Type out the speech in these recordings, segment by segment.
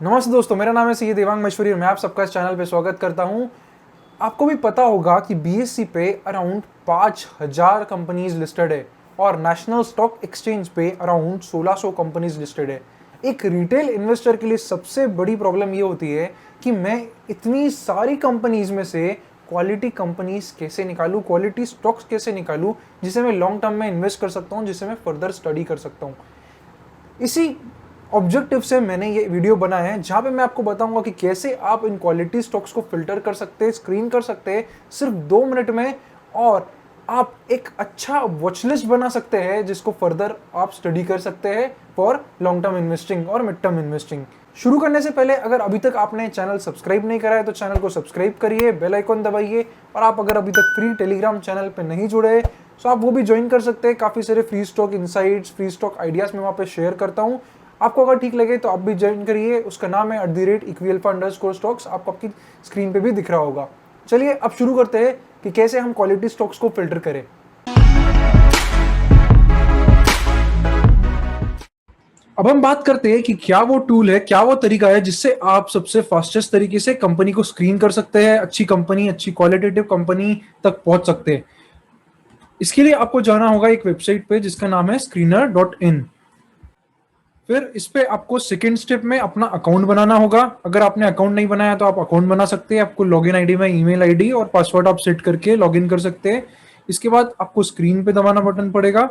नमस्ते दोस्तों, मेरा नाम है सी देवांग महेश्वरी और मैं आप सबका इस चैनल पे स्वागत करता हूं। आपको भी पता होगा कि बीएसई पे अराउंड 5000 कंपनीज लिस्टेड है और नेशनल स्टॉक एक्सचेंज पे अराउंड 1600 कंपनीज लिस्टेड है। एक रिटेल इन्वेस्टर के लिए सबसे बड़ी प्रॉब्लम ये होती है कि मैं इतनी सारी कंपनीज में से क्वालिटी कंपनीज कैसे निकालूं, क्वालिटी स्टॉक्स कैसे निकालूं जिसे मैं लॉन्ग टर्म में इन्वेस्ट कर सकता हूं, जिसे मैं फर्दर स्टडी कर सकता हूं। इसी ऑब्जेक्टिव से मैंने ये वीडियो बनाया है जहां पे मैं आपको बताऊंगा कि कैसे आप इन क्वालिटी स्टॉक्स को फिल्टर कर सकते हैं, स्क्रीन कर सकते हैं सिर्फ 2 मिनट में, और आप एक अच्छा वॉच लिस्ट बना सकते हैं जिसको फर्दर आप स्टडी कर सकते हैं फॉर लॉन्ग टर्म इन्वेस्टिंग और मिड टर्म इन्वेस्टिंग। शुरू करने से पहले अगर अभी तक आपने चैनल सब्सक्राइब नहीं करा है तो चैनल को सब्सक्राइब करिए, बेल आइकन दबाइए, और आप अगर अभी तक फ्री टेलीग्राम चैनल पे नहीं जुड़े तो आप वो भी ज्वाइन कर सकते हैं। काफ़ी सारे free stock insights, free stock ideas मैं वहाँ पे शेयर करता हूँ। आपको अगर ठीक लगे तो आप भी ज्वाइन करिए। उसका नाम है @equialpha_stocks, आपको आपकी स्क्रीन पे भी दिख रहा होगा। चलिए अब शुरू करते हैं कि कैसे हम क्वालिटी स्टॉक्स को फिल्टर करें। अब हम बात करते हैं कि क्या वो टूल है, क्या वो तरीका है जिससे आप सबसे फास्टेस्ट तरीके से कंपनी को स्क्रीन कर सकते हैं, अच्छी कंपनी, अच्छी क्वालिटेटिव कंपनी तक पहुंच सकते हैं। इसके लिए आपको जाना होगा एक वेबसाइट पे जिसका नाम है screener.in। फिर इस पे आपको सेकेंड स्टेप में अपना अकाउंट बनाना होगा। अगर आपने अकाउंट नहीं बनाया तो आप अकाउंट बना सकते हैं। आपको लॉगिन आईडी में ईमेल आईडी और पासवर्ड आप सेट करके लॉगिन कर सकते हैं। इसके बाद आपको स्क्रीन पे दबाना बटन पड़ेगा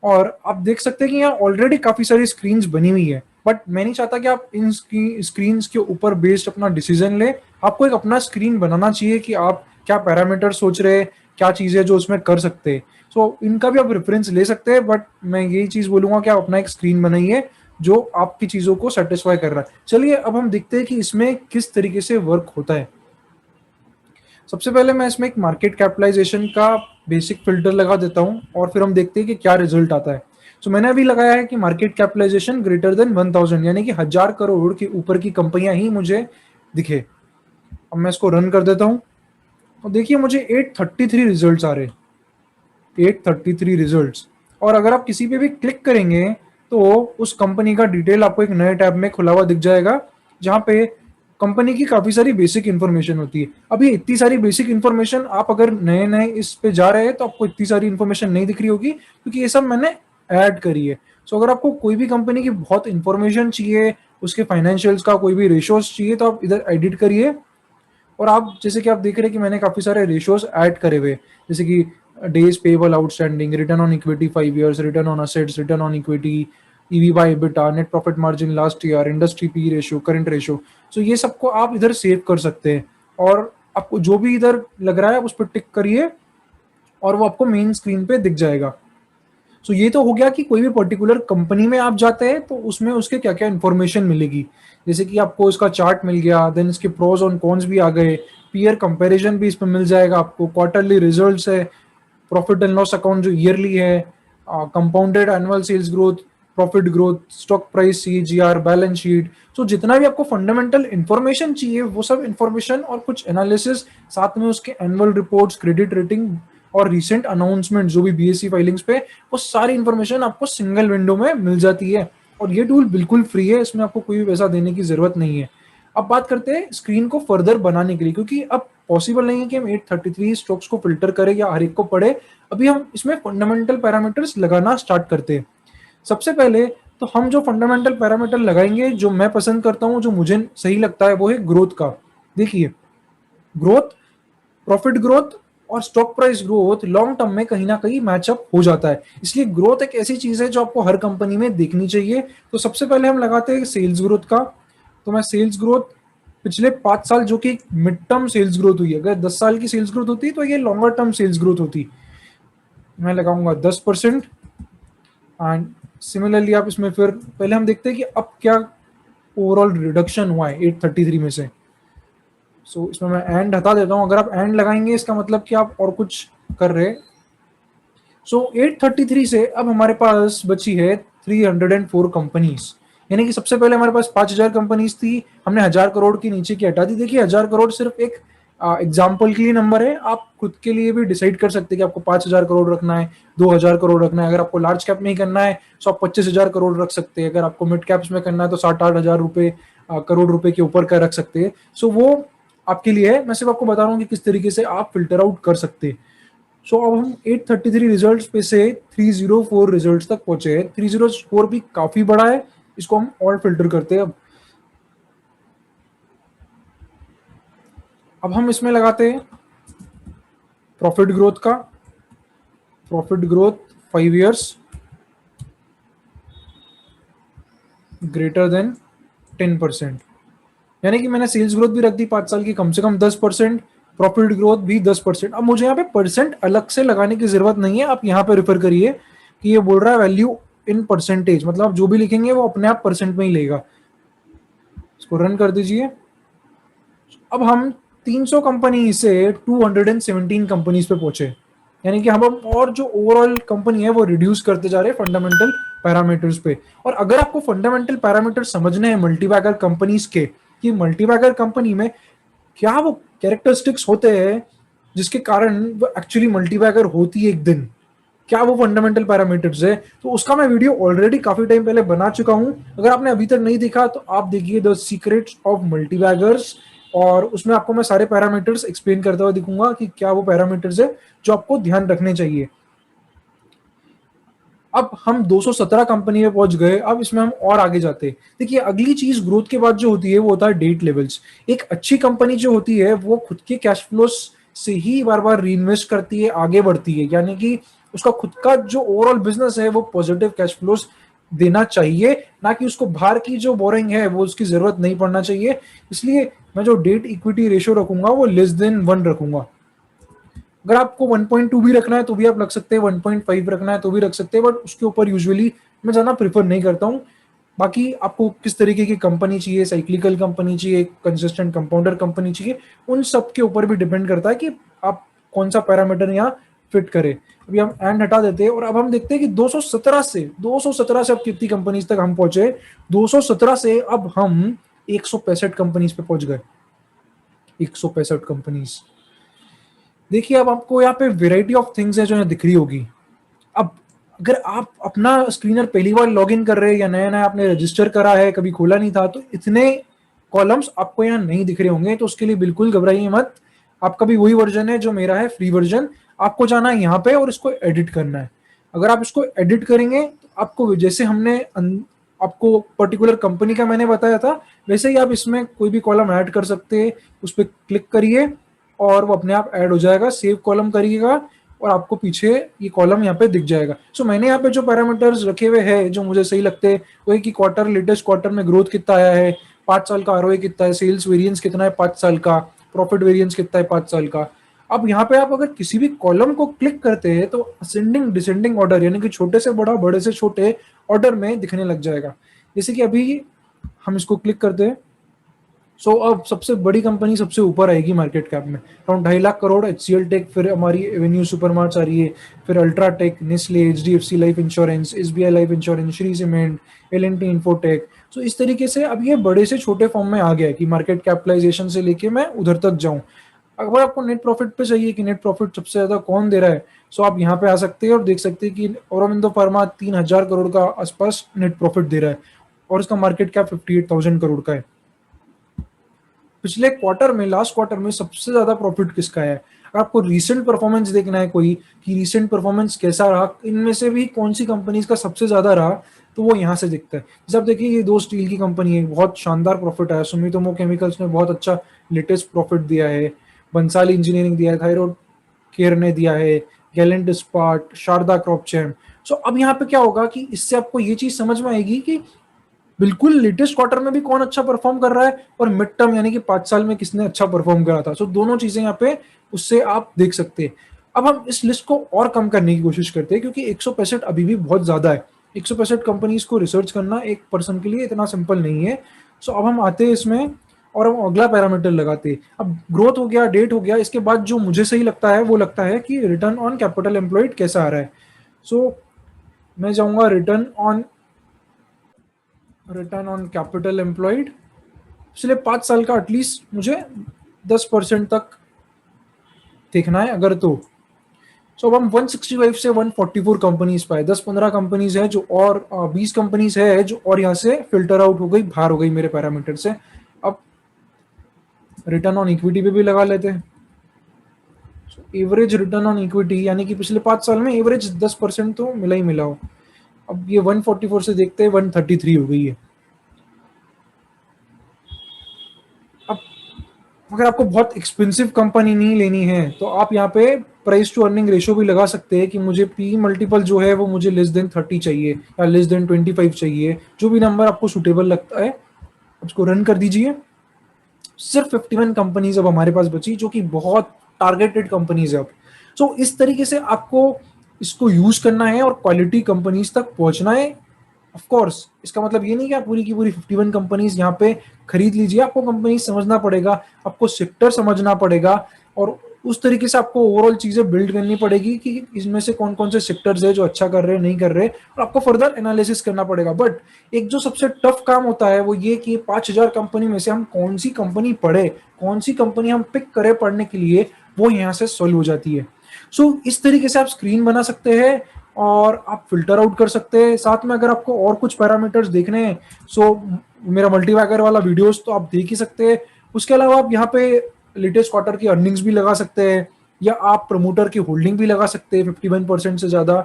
और आप देख सकते हैं कि यहाँ ऑलरेडी काफी सारी स्क्रीन्स बनी हुई है, बट मैं नहीं चाहता कि आप इन स्क्रीन्स के ऊपर बेस्ड अपना डिसीजन ले। आपको एक अपना स्क्रीन बनाना चाहिए कि आप क्या पैरामीटर सोच रहे हैं, क्या चीजें जो उसमें कर सकते हैं। सो इनका भी आप रेफरेंस ले सकते हैं, बट मैं यही चीज बोलूंगा कि आप अपना एक स्क्रीन बनाइए जो आपकी चीजों को सेटिस्फाई कर रहा है। चलिए अब हम देखते हैं कि इसमें किस तरीके से वर्क होता है। सबसे पहले मैं इसमें एक मार्केट कैपिटलाइजेशन का बेसिक फिल्टर लगा देता हूं और फिर हम देखते हैं कि क्या रिजल्ट आता है। सो मैंने अभी लगाया है कि मार्केट कैपिटलाइजेशन ग्रेटर देन 1000, यानी कि 1000 करोड़ के ऊपर की कंपनियां ही मुझे दिखे। अब मैं इसको रन कर देता हूं और देखिए मुझे 833 रिजल्ट्स आ रहे हैं, 833 रिजल्ट्स। और अगर आप किसी पे भी क्लिक करेंगे तो उस कंपनी का डिटेल आपको एक नए टैब में खुला हुआ दिख जाएगा जहां पे कंपनी की काफी सारी बेसिक इन्फॉर्मेशन होती है। अब ये इतनी सारी बेसिक इन्फॉर्मेशन, आप अगर नए नए इस पे जा रहे हैं तो आपको इतनी सारी इन्फॉर्मेशन नहीं दिख रही होगी क्योंकि ये सब मैंने ऐड करी है। सो अगर आपको कोई भी कंपनी की बहुत इन्फॉर्मेशन चाहिए, उसके फाइनेंशियल्स का कोई भी रेशोज चाहिए, तो आप इधर एडिट करिए और आप जैसे कि आप देख रहे हैं कि मैंने काफी सारे रेशोज ऐड करे हुए, जैसे कि days payable outstanding, return on equity 5 years, return on assets, return on equity, EV by EBITDA, net profit margin last year, industry P ratio, current ratio. So ये सबको आप इधर सेव कर सकते हैं और आपको जो भी इधर लग रहा है उस पर टिक करिए और वो आपको मेन स्क्रीन पे दिख जाएगा। सो ये तो हो गया कि कोई भी पर्टिकुलर कंपनी में आप जाते हैं तो उसमें उसके क्या क्या इन्फॉर्मेशन मिलेगी, जैसे कि आपको इसका चार्ट मिल गया, देन इसके प्रोज और कॉन्स भी आ गए, पीयर कंपैरिजन भी इसमें मिल जाएगा आपको, क्वार्टरली रिजल्ट्स है, प्रॉफिट एंड लॉस अकाउंट जो ईयरली है, compounded annual sales growth, profit growth, stock price, CGR, balance sheet. So जितना भी आपको फंडामेंटल इन्फॉर्मेशन चाहिए वो सब इन्फॉर्मेशन और कुछ एनालिसिस, साथ में उसके एनुअल रिपोर्ट्स, क्रेडिट रेटिंग और रिसेंट अनाउंसमेंट जो भी बीएसई फाइलिंग्स पे, वो सारी इन्फॉर्मेशन आपको सिंगल विंडो में मिल जाती है। और ये टूल बिल्कुल फ्री है, इसमें आपको कोई भी पैसा देने की जरूरत नहीं है। अब बात करते हैं स्क्रीन को फर्दर बनाने के लिए, क्योंकि अब पॉसिबल नहीं है कि हम 833 स्टॉक्स को फिल्टर करें या हर एक को पढ़े। अभी हम इसमें फंडामेंटल पैरामीटर्स लगाना स्टार्ट करते हैं। सबसे पहले तो हम जो फंडामेंटल पैरामीटर लगाएंगे, जो मैं पसंद करता हूं, जो मुझे सही लगता है, वो है ग्रोथ का। देखिए ग्रोथ, प्रॉफिट ग्रोथ और stock price growth long term में कहीं ना कहीं मैचअप हो जाता है, इसलिए ग्रोथ एक ऐसी चीज है जो आपको हर कंपनी में देखनी चाहिए। तो सबसे पहले हम लगाते हैं सेल्स ग्रोथ का। तो मैं सेल्स ग्रोथ पिछले 5 साल, जो कि मिड टर्म सेल्स ग्रोथ हुई, अगर 10 साल की सेल्स ग्रोथ होती तो ये लॉन्गर टर्म सेल्स ग्रोथ होती, मैं लगाऊंगा 10%। एंड सिमिलरली आप इसमें फिर पहले हम देखते हैं कि अब क्या ओवरऑल रिडक्शन हुआ है 833 में से। सो इसमें मैं एंड हटा देता हूँ। अगर आप एंड लगाएंगे इसका मतलब कि आप और कुछ कर रहे। सो 833 से अब हमारे पास बची है 304 कंपनीज, यानी कि सबसे पहले हमारे पास 5000 कंपनीज थी, हमने 1000 करोड़ की नीचे की हटा दी। देखिए 1000 करोड़ सिर्फ एक एग्जाम्पल के लिए नंबर है, आप खुद के लिए भी डिसाइड कर सकते हैं कि आपको 5000 करोड़ रखना है, 2000 करोड़ रखना है। अगर आपको लार्ज कैप में ही करना है तो आप 25,000 करोड़ रख सकते हैं। अगर आपको मिड कैप्स में करना है तो 7-8 हजार रुपए करोड़ रुपए के ऊपर का रख सकते हैं। सो वो आपके लिए है, मैं सिर्फ आपको बता रहा हूँ कि किस तरीके से आप फिल्टर आउट कर सकते हैं। सो अब हम 833 रिजल्ट्स पे से 304 रिजल्ट्स तक पहुंचे हैं। 304 भी काफी बड़ा है, इसको हम और फिल्टर करते हैं। अब हम इसमें लगाते हैं प्रॉफिट ग्रोथ का, profit growth 5 years greater than 10%, यानी कि मैंने सेल्स ग्रोथ भी रख दी 5 साल की कम से कम 10%, प्रॉफिट ग्रोथ भी 10%। अब मुझे यहाँ पे परसेंट अलग से लगाने की जरूरत नहीं है, आप यहाँ पे रेफर करिए कि ये बोल रहा है वैल्यू इन परसेंटेज, मतलब आप जो भी लिखेंगे वो अपने आप परसेंट में ही लेगा। इसको रन कर दीजिए। अब हम 300 कंपनी से 217 कंपनीज पे पहुंचे, यानी कि हम और जो ओवरऑल कंपनी है वो रिड्यूस करते जा रहे हैं फंडामेंटल पैरामीटर्स पे। और अगर आपको फंडामेंटल पैरामीटर समझने हैं मल्टीबैगर कंपनीज के, कि मल्टीबैगर कंपनी में क्या वो कैरेक्टरिस्टिक्स होते हैं जिसके कारण वो एक्चुअली मल्टीबैगर होती है एक दिन, क्या वो फंडामेंटल पैरामीटर्स है, तो उसका मैं वीडियो ऑलरेडी काफी टाइम पहले बना चुका हूं। अगर आपने अभी तक नहीं देखा तो आप देखिए द सीक्रेट्स ऑफ मल्टीबैगर्स, और उसमें आपको मैं सारे पैरामीटर्स एक्सप्लेन करता हुआ दिखूंगा कि क्या वो पैरामीटर्स है जो आपको ध्यान रखने चाहिए। अब हम 217 कंपनी में पहुंच गए, अब इसमें हम और आगे जाते हैं। देखिए अगली चीज ग्रोथ के बाद जो होती है वो होता है डेट लेवल्स। एक अच्छी कंपनी जो होती है वो खुद के कैश फ्लोस से ही बार बार री इन्वेस्ट करती है, आगे बढ़ती है, यानी कि उसका खुद का जो ओवरऑल बिजनेस है वो पॉजिटिव कैश फ्लोस देना चाहिए, ना कि उसको बाहर की जो बोरिंग है वो उसकी जरूरत नहीं पड़ना चाहिए। इसलिए मैं जो डेट इक्विटी रेशियो रखूंगा वो <1 रखूंगा। अगर आपको 1.2 भी रखना है तो भी आप रख सकते हैं, 1.5 रखना है तो भी रख सकते हैं, बट उसके ऊपर यूजुअली मैं जाना प्रेफर नहीं करता हूँ। बाकी आपको किस तरीके की कंपनी चाहिए, साइक्लिकल कंपनी चाहिए, कंसिस्टेंट कंपाउंडर कंपनी चाहिए, उन सब के ऊपर भी डिपेंड करता है कि आप कौन सा पैरामीटर यहाँ फिट करें। अभी हम एंड हटा देते हैं और अब हम देखते हैं कि 217 से अब कितनी कंपनीज तक हम पहुंचे। 217 से अब हम 165 कंपनीज पे पहुंच गए। 165 कंपनीज। देखिए अब आपको यहाँ पे वेराइटी ऑफ थिंग्स है जो यहाँ दिख रही होगी। अब अगर आप अपना स्क्रीनर पहली बार लॉगिन कर रहे हैं या नया नया आपने रजिस्टर करा है, कभी खोला नहीं था, तो इतने कॉलम्स आपको यहाँ नहीं दिख रहे होंगे, तो उसके लिए बिल्कुल घबराइए मत। आपका भी वही वर्जन है जो मेरा है, फ्री वर्जन। आपको जाना है यहाँ पे और इसको एडिट करना है। अगर आप इसको एडिट करेंगे तो आपको जैसे हमने आपको पर्टिकुलर कंपनी का मैंने बताया था वैसे ही आप इसमें कोई भी कॉलम ऐड कर सकते हैं। उस पर क्लिक करिए और वो अपने आप ऐड हो जाएगा। सेव कॉलम करिएगा और आपको पीछे ये कॉलम यहाँ पे दिख जाएगा। सो मैंने यहाँ पे जो पैरामीटर्स रखे हुए हैं जो मुझे सही लगते हैं वो है कि क्वार्टर, लेटेस्ट क्वार्टर में ग्रोथ कितना आया है, 5 साल का आरओए कितना है, सेल्स वेरिएंस कितना है 5 साल का, प्रॉफिट वेरिएंस कितना है 5 साल का। अब यहाँ पे आप अगर किसी भी कॉलम को क्लिक करते हैं तो असेंडिंग डिसेंडिंग ऑर्डर, यानी कि छोटे से बड़ा बड़े से छोटे ऑर्डर में दिखने लग जाएगा। जैसे कि अभी हम इसको क्लिक करते हैं। सो अब सबसे बड़ी कंपनी सबसे ऊपर आएगी मार्केट कैप में, around 2.5 lakh crore HCL tech, फिर हमारी एवेन्यू सुपरमार्ट्स आ रही है, फिर UltraTech, Nestle, HDFC life insurance, SBI life insurance, Shree cement, L&T Infotech. So इस तरीके से अब ये बड़े से छोटे फॉर्म में आ गया है कि मार्केट कैपिटलाइजेशन से लेके मैं उधर तक जाऊं। अगर आपको नेट प्रॉफिट पे चाहिए कि नेट प्रॉफिट सबसे ज्यादा कौन दे रहा है, सो आप यहाँ पे आ सकते हैं और देख सकते हैं कि औरोबिंदो फार्मा 3,000 करोड़ का आसपास नेट प्रॉफिट दे रहा है और इसका मार्केट कैप 58,000 करोड़ का है। पिछले क्वार्टर में, लास्ट क्वार्टर में सबसे ज्यादा प्रॉफिट किसका है? अगर आपको रीसेंट परफॉर्मेंस देखना है कोई कि रीसेंट परफॉर्मेंस कैसा रहा, इनमें से भी कौन सी कंपनीज का सबसे ज्यादा रहा, तो वो यहाँ से दिखता है। जैसे आप देखिए ये दो स्टील की कंपनी है, बहुत शानदार प्रॉफिट आया। सुमितोमो केमिकल्स ने बहुत अच्छा लेटेस्ट प्रॉफिट दिया है, बंसाली इंजीनियरिंग दिया है, थायरॉयड केयर ने दिया है, गैलेंट इस्पात, शारदा क्रॉपचेम। सो अब यहाँ पे क्या होगा कि इससे आपको ये चीज समझ में आएगी कि बिल्कुल लेटेस्ट क्वार्टर में भी कौन अच्छा परफॉर्म कर रहा है और मिड टर्म यानी कि 5 साल में किसने अच्छा परफॉर्म करा था। सो दोनों चीजें यहाँ पे उससे आप देख सकते हैं। अब हम इस लिस्ट को और कम करने की कोशिश करते हैं क्योंकि 165 अभी भी बहुत ज्यादा है। 165 कंपनीज को रिसर्च करना एक पर्सन के लिए इतना सिंपल नहीं है। सो अब हम आते हैं इसमें और हम अगला पैरामीटर लगाते हैं। अब ग्रोथ हो गया, डेट हो गया, इसके बाद जो मुझे सही लगता है वो लगता है कि रिटर्न ऑन कैपिटल एम्प्लॉयड कैसा आ रहा है। सो मैं जाऊंगा रिटर्न ऑन कैपिटल एम्प्लॉयड। पिछले 5 साल का एटलीस्ट मुझे 10% तक देखना है अगर तो। सो अब हम 165 से 144 कंपनीज पाए, 10-15 कंपनीज है जो, और 20 कंपनीज है जो और यहाँ से फिल्टर आउट हो गई, बाहर हो गई मेरे पैरामीटर से। अब रिटर्न ऑन इक्विटी पे भी लगा लेते हैं। एवरेज रिटर्न ऑन इक्विटी यानी कि पिछले 5 साल में एवरेज 10% तो मिला ही मिला हो। अब ये 144 से देखते हैं 133 हो गई है। अब अगर आपको बहुत एक्सपेंसिव कंपनी नहीं लेनी है तो आप यहाँ पे प्राइस टू अर्निंग रेशियो भी लगा सकते हैं कि मुझे पी मल्टीपल जो है वो मुझे लेस देन 30 चाहिए या लेस देन 25 चाहिए, जो भी नंबर आपको सुटेबल लगता है उसको रन कर दीजिए। सिर्फ 51 कंपनीज अब हमारे पास बची जो कि बहुत टारगेटेड कंपनीज है अब। सो इस तरीके से आपको इसको यूज करना है और क्वालिटी कंपनीज तक पहुंचना है। ऑफ कोर्स इसका मतलब ये नहीं कि आप पूरी की पूरी 51 कंपनीज यहाँ पे खरीद लीजिए, आपको कंपनी समझना पड़ेगा, आपको सेक्टर समझना पड़ेगा, और उस तरीके से आपको ओवरऑल चीजें बिल्ड करनी पड़ेगी कि इसमें से कौन कौन से सेक्टर्स है जो अच्छा कर रहे हैं नहीं कर रहे, और आपको फर्दर एनालिसिस करना पड़ेगा। बट एक जो सबसे टफ काम होता है वो ये कि 5,000 कंपनी में से हम कौन सी कंपनी पढ़े, कौन सी कंपनी हम पिक करें पढ़ने के लिए, वो यहाँ से सॉल्व हो जाती है। सो इस तरीके से आप स्क्रीन बना सकते हैं और आप फिल्टर आउट कर सकते हैं। साथ में अगर आपको और कुछ पैरामीटर्स देखने हैं सो मेरा मल्टीवैगर वाला वीडियोस तो आप देख ही सकते हैं। उसके अलावा आप यहाँ पे लेटेस्ट क्वार्टर की अर्निंग्स भी लगा सकते हैं, या आप प्रमोटर की होल्डिंग भी लगा सकते हैं 51% से ज्यादा।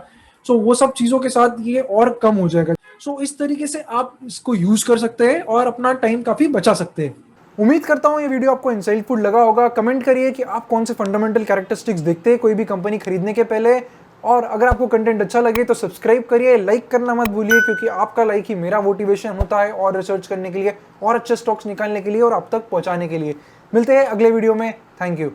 सो वो सब चीजों के साथ ये और कम हो जाएगा। सो इस तरीके से आप इसको यूज कर सकते हैं और अपना टाइम काफी बचा सकते हैं। उम्मीद करता हूं ये वीडियो आपको इंसाइटफुल लगा होगा। कमेंट करिए कि आप कौन से फंडामेंटल कैरेक्टरिस्टिक्स देखते हैं कोई भी कंपनी खरीदने के पहले, और अगर आपको कंटेंट अच्छा लगे तो सब्सक्राइब करिए, लाइक करना मत भूलिए, क्योंकि आपका लाइक ही मेरा मोटिवेशन होता है और रिसर्च करने के लिए और अच्छे स्टॉक्स निकालने के लिए और आप तक पहुंचाने के लिए। मिलते हैं अगले वीडियो में। Thank you.